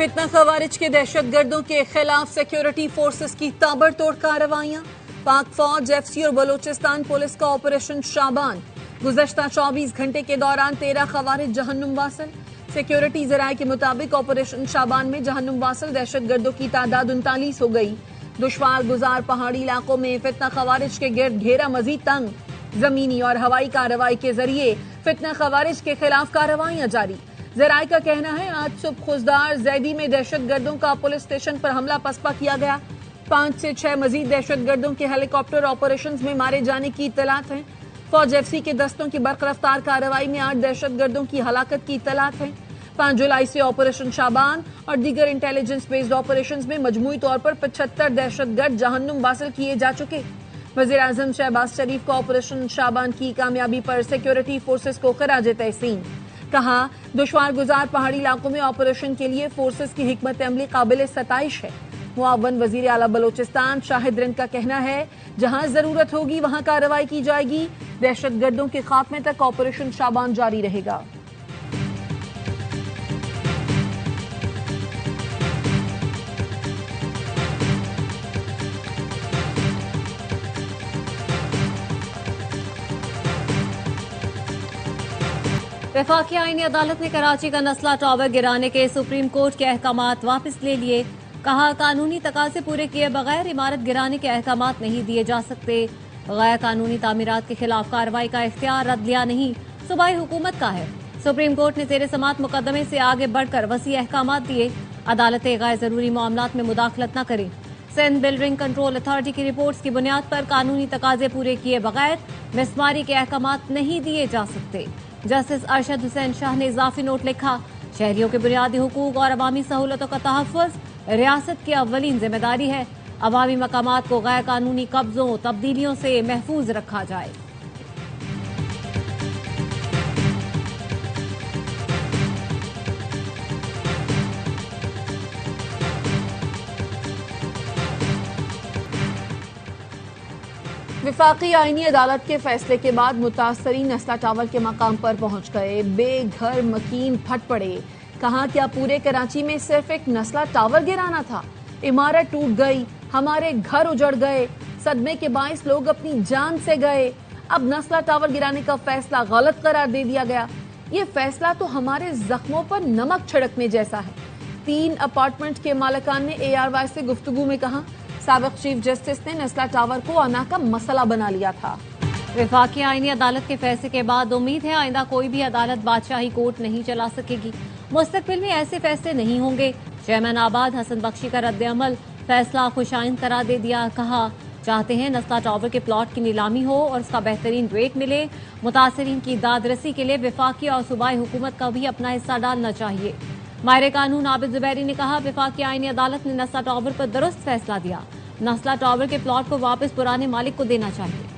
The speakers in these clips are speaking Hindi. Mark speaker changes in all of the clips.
Speaker 1: फितना खवारिज के दहशतगर्दों के खिलाफ सिक्योरिटी फोर्सेस की ताबड़तोड़ कार्रवाइयां। पाक फौज, एफसी और बलूचिस्तान पुलिस का ऑपरेशन शाबान। गुज़श्ता 24 घंटे के दौरान 13 खवारिज जहन्नुम वासिल। सिक्योरिटी जराये के मुताबिक ऑपरेशन शाबान में जहन्नुम वासिल दहशतगर्दों की तादाद 39 हो गई। दुश्वार गुजार पहाड़ी इलाकों में फितना खवारिज के गिर्द घेरा मजीद तंग। जमीनी और हवाई कार्रवाई के जरिए फितना खवारिज के खिलाफ कार्रवाइयां जारी। जराये का कहना है आज सुबह खुजदार जैदी में दहशतगर्दों का पुलिस स्टेशन पर हमला पसपा किया गया। 5 से 6 मजीद दहशतगर्दों के हेलीकॉप्टर ऑपरेशंस में मारे जाने की इत्तलात है। फौज एफसी के दस्तों की बरकरफ्तार कार्रवाई में 8 दहशतगर्दों की हलाकत की इत्तलात है। 5 जुलाई से ऑपरेशन शाबान और दीगर इंटेलिजेंस बेस्ड ऑपरेशंस में मजमूई तौर पर 75 दहशतगर्द जहन्नुम वासिल किए जा चुके। वजीर आजम शहबाज शरीफ का ऑपरेशन शाबान की कामयाबी पर सिक्योरिटी फोर्सेस को खराजे तहसीन। कहा, दुश्वार गुजार पहाड़ी इलाकों में ऑपरेशन के लिए फोर्सेस की हिकमत अमली काबिल सताइश है। मुआवन वजीर आला बलोचिस्तान शाहिद रिंद का कहना है, जहां जरूरत होगी वहां कार्रवाई की जाएगी। दहशतगर्दों के खात्मे तक ऑपरेशन शाबान जारी रहेगा।
Speaker 2: वफाकी आईनी अदालत ने कराची का नस्ला टावर गिराने के सुप्रीम कोर्ट के अहकामात वापस ले लिए। कहा, कानूनी तकाजे पूरे किए बगैर इमारत गिराने के अहकामात नहीं दिए जा सकते। गैर कानूनी तामीरात के खिलाफ कार्रवाई का इख्तियार अदलिया नहीं, सूबाई हुकूमत का है। सुप्रीम कोर्ट ने जेर समात मुकदमे से आगे बढ़कर वसी अहकामात दिए। अदालतें गैर जरूरी मामलात में मुदाखलत न करें। सिंध बिल्डरिंग कंट्रोल अथॉरिटी की रिपोर्ट्स की बुनियाद पर कानूनी तकाजे पूरे किए बगैर मिसमारी के अहकामात नहीं दिए जा सकते। जस्टिस अरशद हुसैन शाह ने इजाफी नोट लिखा, शहरियों के बुनियादी हुकूक और अवामी सहूलतों का तहफ़्फ़ुज़ रियासत की अव्वलीन जिम्मेदारी है। अवामी मकामात को गैर कानूनी कब्जों तब्दीलियों से महफूज रखा जाए।
Speaker 1: विफाकी आईनी अदालत के फैसले के बाद मुतासरीन नस्ला टावर के मकाम पर पहुंच गए। बेघर मकीन फट पड़े। कहा, क्या पूरे कराची में सिर्फ एक नस्ला टावर गिराना था? इमारत टूट गई, हमारे घर उजड़ गए, सदमे के बाइस लोग अपनी जान से गए। अब नस्ला टावर गिराने का फैसला गलत करार दे दिया गया। ये फैसला तो हमारे जख्मों पर नमक छिड़कने जैसा है। 3 अपार्टमेंट के मालिकान ने ARY से गुफ्तगू में कहा, साबिक चीफ जस्टिस ने नस्ला टावर को अना का मसला बना लिया था।
Speaker 2: वफाकी आईनी अदालत के फैसले के बाद उम्मीद है आइंदा कोई भी अदालत बादशाही कोर्ट नहीं चला सकेगी। मुस्तकबिल में ऐसे फैसले नहीं होंगे। चेयरमैन आबाद हसन बख्शी का रद्द अमल फैसला खुशाइन करार दे दिया। कहा, चाहते हैं नस्ला टावर के प्लॉट की नीलामी हो और उसका बेहतरीन रेट मिले। मुतासरीन की दादरसी के लिए वफाकी और सूबाई हुकूमत का भी अपना हिस्सा डालना चाहिए। माहिर कानून आबिद जुबैरी ने कहा, वफाकी आईनी अदालत ने नस्ला टावर पर दुरुस्त फैसला दिया। नस्ला टावर के प्लॉट को वापस पुराने मालिक को देना चाहिए।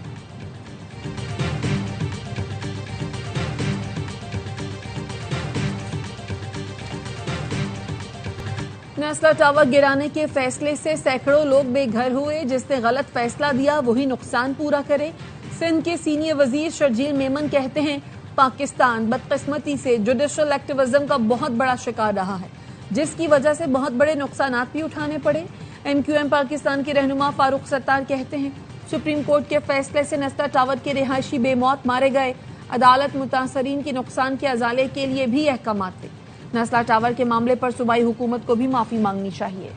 Speaker 1: नस्ला टावर गिराने के फैसले से सैकड़ों लोग बेघर हुए। जिसने गलत फैसला दिया वही नुकसान पूरा करे। सिंध के सीनियर वजीर शर्जील मेमन कहते हैं, पाकिस्तान बदकिस्मती से जुडिशल एक्टिविज्म का बहुत बड़ा शिकार रहा है, जिसकी वजह से बहुत बड़े नुकसान भी उठाने पड़े। MQM पाकिस्तान के रहनुमा फारूक सत्तार कहते हैं, सुप्रीम कोर्ट के फैसले से नस्ला टावर के रिहायशी बेमौत मारे गए। अदालत मुतासरीन के नुकसान के अजाले के लिए भी अहकाम दे। नस्ला टावर के मामले पर सूबाई हुकूमत को भी माफी मांगनी चाहिए।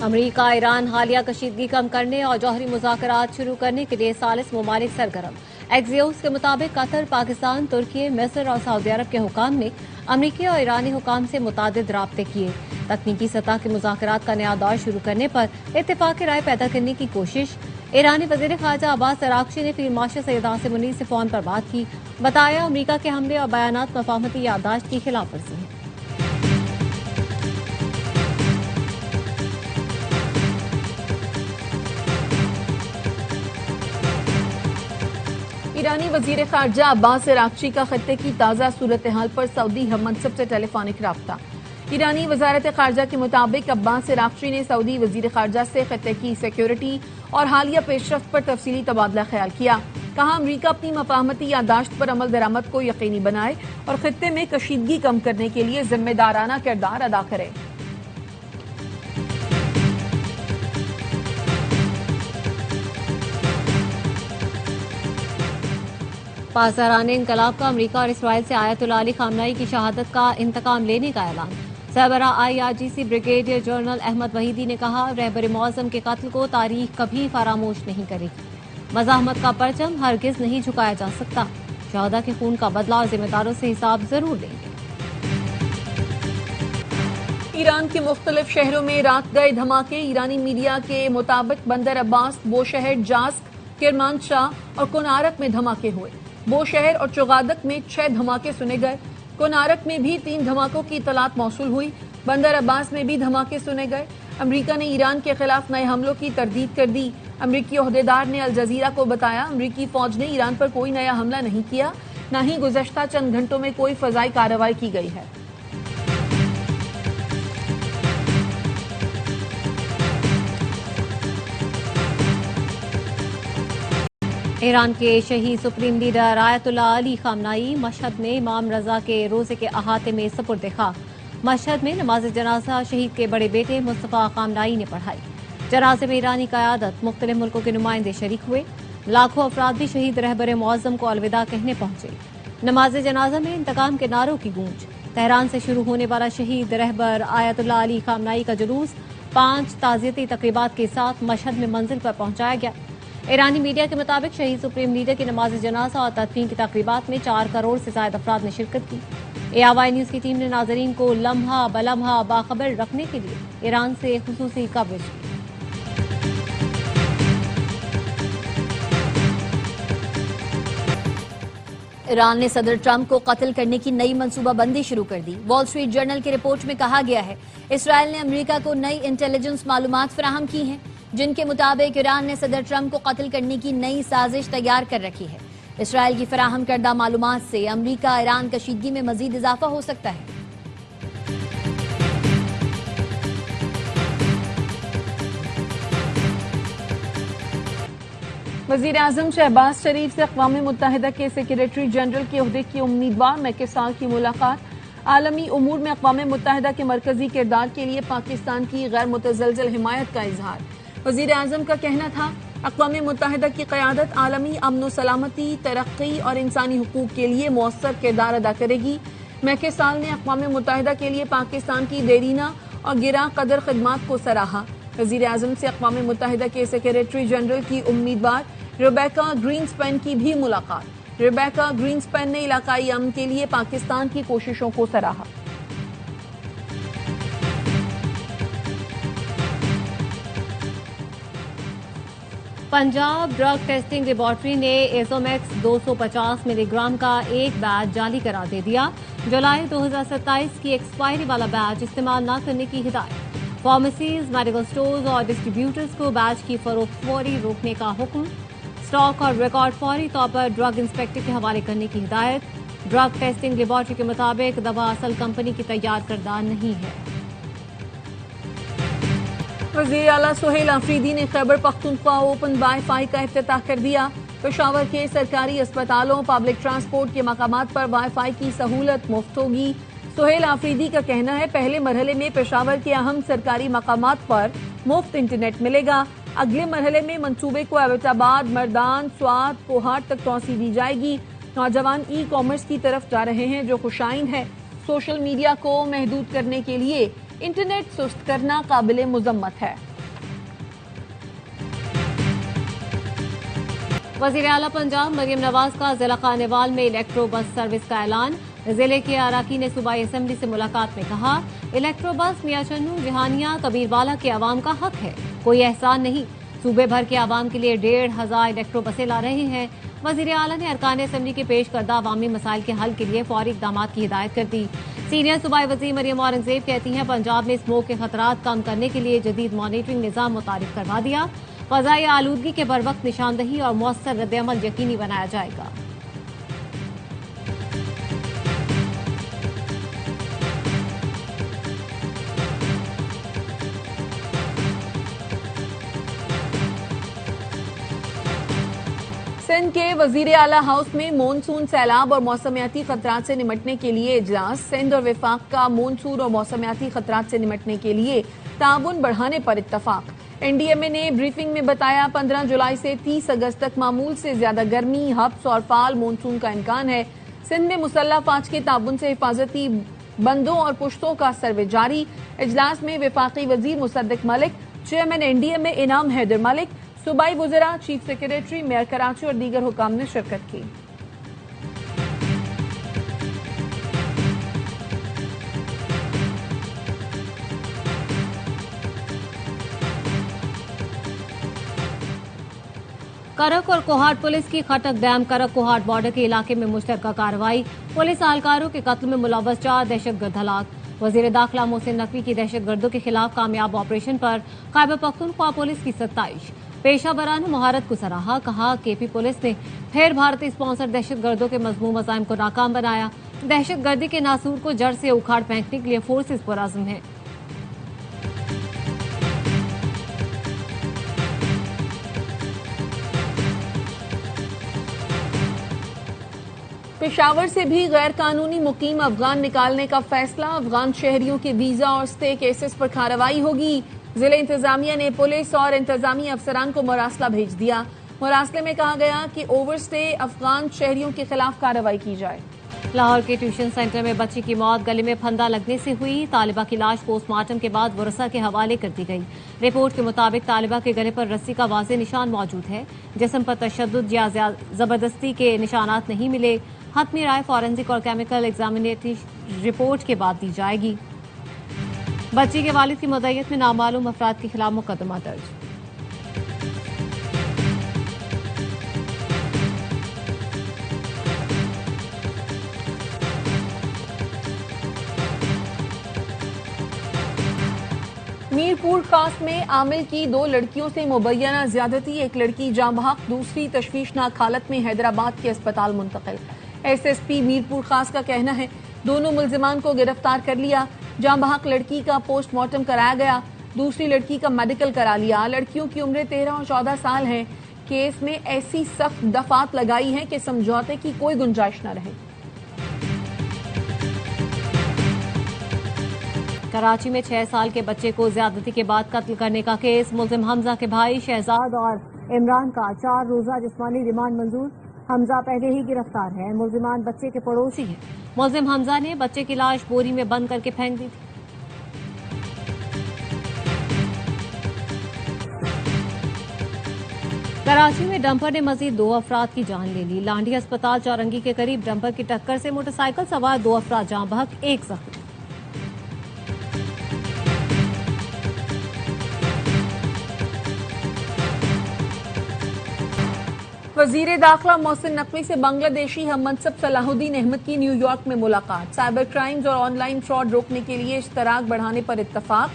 Speaker 2: अमरीका ईरान हालिया कशीदगी कम करने और जौहरी मुज़ाकरात शुरू करने के लिए सालिस ममालिक सरगर्म। एक्सियोस के मुताबिक कतर, पाकिस्तान, तुर्की, मिस्र और सऊदी अरब के हुकाम ने अमरीकी और ईरानी हुकाम से मुतादिद राब्ते किए। तकनीकी सतह के मुज़ाकरात का नया दौर शुरू करने पर इत्तेफाक राय पैदा करने की कोशिश। ईरानी वज़ीर ख़ारजा अब्बास अराग़ची ने फील्ड मार्शल सैयद आसिम मुनीर से फोन पर बात की। बताया, अमरीका के हमले और बयानात मफाहमती याददाश्त की खिलाफ वर्जी है।
Speaker 1: ईरानी वजीर खारजा अब्बास अराग़ची का खत्ते की ताज़ा सूरत हाल पर सऊदी हम मनसब से टेलीफोनिक राब्ता। ईरानी वजारत खारजा के मुताबिक अब्बास राक्ची ने सऊदी वजीर खारजा से खत्ते की सिक्योरिटी और हालिया पेशरफ्त पर तफसीली तबादला ख्याल किया। कहा अमरीका अपनी मफाहमती यादाश्त पर अमल दरामद को यकीनी बनाए और खत्ते में कशीदगी कम करने के लिए जिम्मेदाराना किरदार अदा करे।
Speaker 2: पासदारान इनकलाब का अमरीका और इसराइल से आयतुल्लाह अली खामनाई की शहादत का इंतकाम लेने का ऐलान। सरबरा IRGC ब्रिगेडियर जनरल अहमद वहीदी ने कहा, रहबर मौज़म के कत्ल को तारीख कभी फरामोश नहीं करेगी। मज़ाहमत का परचम हरगिज नहीं झुकाया जा सकता। शहदा के खून का बदला और जिम्मेदारों से हिसाब जरूर लेंगे।
Speaker 1: ईरान के मुख्तलिफ शहरों में रात गए धमाके। ईरानी मीडिया के मुताबिक बंदर अब्बास, बोशहर, जास्क, किरमानशाह और कोनारक में धमाके हुए। बोशहर और चौगादक में 6 धमाके सुने गए। कोनारक में भी 3 धमाकों की इतलात मौसूल हुई। बंदर अब्बास में भी धमाके सुने गए। अमरीका ने ईरान के खिलाफ नए हमलों की तरदीद कर दी। अमरीकी ओहदेदार ने अल जजीरा को बताया, अमरीकी फौज ने ईरान पर कोई नया हमला नहीं किया, न ही गुज़श्ता चंद घंटों में कोई फजाई कार्रवाई की गई है।
Speaker 2: ईरान के शहीद supreme leader Ayatollah Ali Khamenei Mashhad में इमाम रजा के रोजे के अहाते में सपुर्द खाक। मशहद में नमाज जनाजा शहीद के बड़े बेटे मुस्तफा खामनाई ने पढ़ाई। जनाजे में ईरानी क़यादत, मुख्तलिफ मुल्कों के नुमाइंदे शरीक हुए। लाखों अफराद भी शहीद रहबर मौज़म को अलविदा कहने पहुंचे। नमाज जनाजा में इंतकाम के नारों की गूंज। तेहरान से शुरू होने वाला शहीद रहबर आयतुल्लाह अली खामनाई का जुलूस 5 ताज़ियती तकरीबात के साथ मशहद में मंजिल पर पहुंचाया गया। ईरानी मीडिया के मुताबिक शहीद सुप्रीम लीडर की नमाज जनाजा और तदफीन की तकरीबात में 4 करोड़ से ज्यादा अफराद ने शिरकत की। ARY न्यूज की टीम ने नाजरीन को लम्हा बलम्हा बाखबर रखने के लिए ईरान से खुसूसी कवरेज की। ईरान ने सदर ट्रंप को कत्ल करने की नई मंसूबाबंदी शुरू कर दी। वॉल स्ट्रीट जर्नल की रिपोर्ट में कहा गया है, इसराइल ने अमेरिका को नई इंटेलिजेंस मालूमात फराहम की हैं, जिनके मुताबिक ईरान ने सदर ट्रंप को कत्ल करने की नई साजिश तैयार कर रखी है। इसराइल की फराहम करदा मालूमात से अमरीका ईरान कशीदगी में मजीद इजाफा हो सकता है।
Speaker 1: वजीर आजम शहबाज शरीफ से अक़वाम मुत्तहिदा के सेक्रेटरी जनरल के ओहदे की उम्मीदवार मैके साल की मुलाकात। आलमी उमूर में अक़वाम मुत्तहिदा के मरकजी किरदार के लिए पाकिस्तान की गैर मुतज़लज़ल हिमायत का इजहार। वजीर आजम का कहना था, अक़वाम मुत्तहिदा की क़यादत आलमी अमन व सलामती, तरक्की और इंसानी हुकूक के लिए मौसर किरदार अदा करेगी। मैके साल ने अक़वाम मुत्तहिदा के लिए पाकिस्तान की देरीना और गिरा कदर खिदमात को सराहा। वजीर आजम से अक़वाम मुत्तहिदा के सेक्रेटरी जनरल की उम्मीदवार रेबेका ग्रीन्सपैन की भी मुलाकात। रेबेका ग्रीन्सपैन ने इलाकाई अमन के लिए पाकिस्तान की कोशिशों को सराहा।
Speaker 2: पंजाब ड्रग टेस्टिंग लेबॉर्ट्री ने एजोमैक्स 250 मिलीग्राम का एक बैच जाली करार दे दिया। जुलाई 2027 की एक्सपायरी वाला बैच इस्तेमाल न करने की हिदायत। फार्मेसीज, मेडिकल स्टोर्स और डिस्ट्रीब्यूटर्स को बैच की फरोख्त फौरी रोकने का हुक्म। स्टॉक और रिकॉर्ड फौरी तौर पर ड्रग इंस्पेक्टर के हवाले करने की हिदायत। ड्रग टेस्टिंग लेबॉर्ट्री के मुताबिक दवा असल कंपनी की तैयार करदा नहीं है।
Speaker 1: वज़ीर आला सुहेल आफरीदी ने खैबर पख्तूनख्वा ओपन वाईफाई का इफ्तिताह कर दिया। पेशावर के सरकारी अस्पतालों, पब्लिक ट्रांसपोर्ट के मकामात पर वाईफाई की सहूलत मुफ्त होगी। सुहेल आफरीदी का कहना है, पहले मरहले में पेशावर के अहम सरकारी मकामात पर मुफ्त इंटरनेट मिलेगा। अगले मरहले में मंसूबे को एबटाबाद, मर्दान, स्वात, कोहाट तक तोसी दी जाएगी। नौजवान ई-कॉमर्स की तरफ जा रहे हैं, जो खुशाइन है। सोशल मीडिया को महदूद करने के लिए इंटरनेट सुस्त करना काबिले मुजम्मत है।
Speaker 2: वज़ीर आला पंजाब मरियम नवाज का जिला खानेवाल में इलेक्ट्रो बस सर्विस का ऐलान। जिले के अराकीन ने सूबाई असेंबली से मुलाकात में कहा, इलेक्ट्रो बस मियां चन्नू, जहानिया, कबीरवाला के आवाम का हक है, कोई एहसान नहीं। सूबे भर के आवाम के लिए 1,500 इलेक्ट्रो बसें ला रहे हैं। वज़ीर आला ने अरकान असेंबली के पेश करदा अवामी मसाइल के हल के लिए फौरी इक़दाम की हिदायत कर दी। सीनियर सूबाई वज़ीर मरियम औरंगज़ेब कहती हैं, पंजाब में स्मोक के खतरात कम करने के लिए जदीद मॉनिटरिंग निज़ाम मुतारिफ करवा दिया। फ़ज़ाई आलूदगी के बर वक्त निशानदही और मौसर रद्द-ए-अमल यकीनी बनाया जाएगा।
Speaker 1: सिंध के वजीर आला हाउस में मॉनसून सैलाब और मौसमियाती खतरात से निपटने के लिए इजलास। सिंध और विफाक का मॉनसून और मौसमियाती खतरात से निपटने के लिए ताउन बढ़ाने पर इत्तफाक। एनडीएमए ने ब्रीफिंग में बताया 15 जुलाई से 30 अगस्त तक मामूल से ज्यादा गर्मी, हब्स और फाल मॉनसून का इम्कान है। सिंध में मुसल्लह फाज के ताउन से हिफाजती बंदों और पुश्तों का सर्वे जारी। इजलास में विफाकी वजीर मुसद्दिक मलिक, चेयरमैन एनडीएमए इनाम हैदर मलिक, सूबाई वज़रा, चीफ सेक्रेटरी, मेयर कराची और दीगर हुकाम ने शिरकत की।
Speaker 2: करक और कोहाट पुलिस की खटक डैम करक कोहाट बॉर्डर के इलाके में मुश्तरका कार्रवाई। पुलिस एहलकारों के कत्ल में मुलव्वस 4 दहशतगर्द हलाक। वजीर दाखिला मोहसिन नकवी की दहशतगर्दों के खिलाफ कामयाब ऑपरेशन पर खैबर पख्तूनख्वा पुलिस की 27। पेशावराना महारत को सराहा, कहा केपी पुलिस ने फिर भारतीय स्पॉन्सर दहशतगर्दों के मजमूम अज़ाइम को नाकाम बनाया। दहशतगर्दी के नासूर को जड़ से उखाड़ फेंकने के लिए फोर्सेज पुरअज़्म है।
Speaker 1: पेशावर से भी गैर कानूनी मुकीम अफगान निकालने का फैसला। अफगान शहरियों के वीजा और स्टे केसेस पर कार्रवाई होगी। जिले इंतजामिया ने पुलिस और इंतजामी अफसरान को मुरासला भेज दिया। मुरासले में कहा गया कि ओवरस्टे अफगान शहरियों के खिलाफ कार्रवाई की जाए।
Speaker 2: लाहौर के ट्यूशन सेंटर में बच्ची की मौत गले में फंदा लगने से हुई। तालिबा की लाश पोस्टमार्टम के बाद वरसा के हवाले कर दी गई। रिपोर्ट के मुताबिक तालिबा के गले पर रस्सी का वाज़ेह निशान मौजूद है। जिस्म पर तशद्दुद या जबरदस्ती के निशानात नहीं मिले। हतमी राय फॉरेंसिक और केमिकल एग्जामिनेटरी रिपोर्ट के बाद दी जाएगी। बच्ची के वालिद की मुद्दत में नामालूम अफराद के खिलाफ मुकदमा दर्ज।
Speaker 1: मीरपुर खास में आमिल की 2 लड़कियों से मुबैना ज्यादती। एक लड़की जाँ बहक, दूसरी तशवीशनाक हालत में हैदराबाद के अस्पताल मुंतकिल। एसएसपी मीरपुर खास का कहना है दोनों मुल्जिमान को गिरफ्तार कर लिया। जाँ बहक लड़की का पोस्टमार्टम कराया गया, दूसरी लड़की का मेडिकल करा लिया। लड़कियों की उम्रें 13 और 14 साल हैं। केस में ऐसी सख्त दफात लगाई हैं कि समझौते की कोई गुंजाइश न रहे।
Speaker 2: कराची में 6 साल के बच्चे को ज्यादती के बाद कत्ल करने का केस। मुल्जिम हमजा के भाई शहजाद और इमरान का 4 रोजा जिस्मानी रिमांड मंजूर। हमजा पहले ही गिरफ्तार है। मुल्जिमान बच्चे के पड़ोसी हैं। मुल्जिम हमजा ने बच्चे की लाश बोरी में बंद करके फेंक दी थी। कराची में डंपर ने मजीद 2 अफराद की जान ले ली। लांडी अस्पताल चौरंगी के करीब डंपर की टक्कर से मोटरसाइकिल सवार 2 अफराद जाँ बहक, 1 जख्मी।
Speaker 1: वजीर दाखिला मोहसिन नकवी से बांग्लादेशी हम मनसब सलाहुद्दीन अहमद की न्यूयॉर्क में मुलाकात। साइबर क्राइम्स और ऑनलाइन फ्रॉड रोकने के लिए इश्तराक बढ़ाने पर इत्तफाक।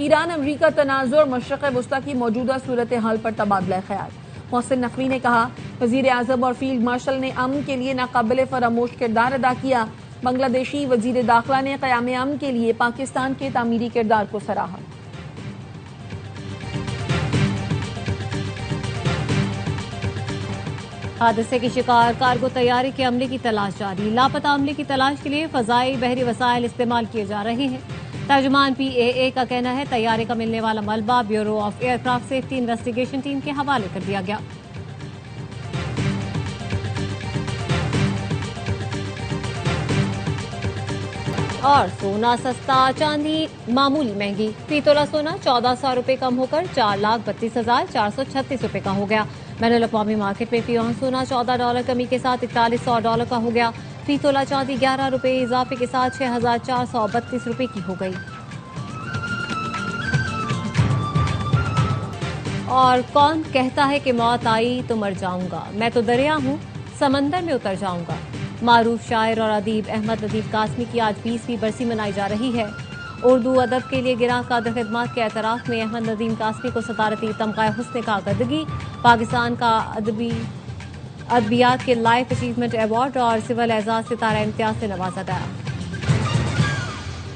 Speaker 1: ईरान अमरीका तनाज़ुर और मशरक़ वस्ता की मौजूदा सूरत हाल पर तबादला ख्याल। मोहसिन नकवी ने कहा वजीर आज़म और फील्ड मार्शल ने अमन के लिए नाकाबिले फरामोश किरदार अदा किया। बांग्लादेशी वजीर दाखिला ने क़याम अमन के लिए पाकिस्तान के तामीरी किरदार को सराहा।
Speaker 2: हादसे के शिकार कार्गो तैयारी के अमले की तलाश जारी। लापता अमले की तलाश के लिए फजाई बहरी वसाइल इस्तेमाल किए जा रहे हैं। तर्जुमान PAA का कहना है तैयारे का मिलने वाला मलबा bureau of aircraft safety investigation team के हवाले कर दिया गया। और सोना सस्ता, चांदी मामूली महंगी। फी तोला सोना 1400 रुपए कम होकर 4,32,436 रुपए का हो गया। बैनुल अक़वामी मार्केट में फी औंस सोना $14 कमी के साथ $4100 का हो गया। फी तोला चांदी 11 रुपए इजाफे के साथ 6,432 रुपए की हो गई। और कौन कहता है कि मौत आई तो मर जाऊंगा, मैं तो दरिया हूँ समंदर में उतर जाऊंगा। मारूफ शायर और अदीब अहमद लतीफ़ कासमी की आज 20वीं बरसी मनाई जा रही है। उर्दू अदब के लिए गिरां कादर खिदमात के एतराफ़ में अहमद नदीम कासमी को सदारती तमग़ा हुस्न कारकर्दगी, पाकिस्तान का अदबियात के लाइफ अचीवमेंट अवार्ड और सिविल एजाज सितारा इम्तियाज से नवाजा गया।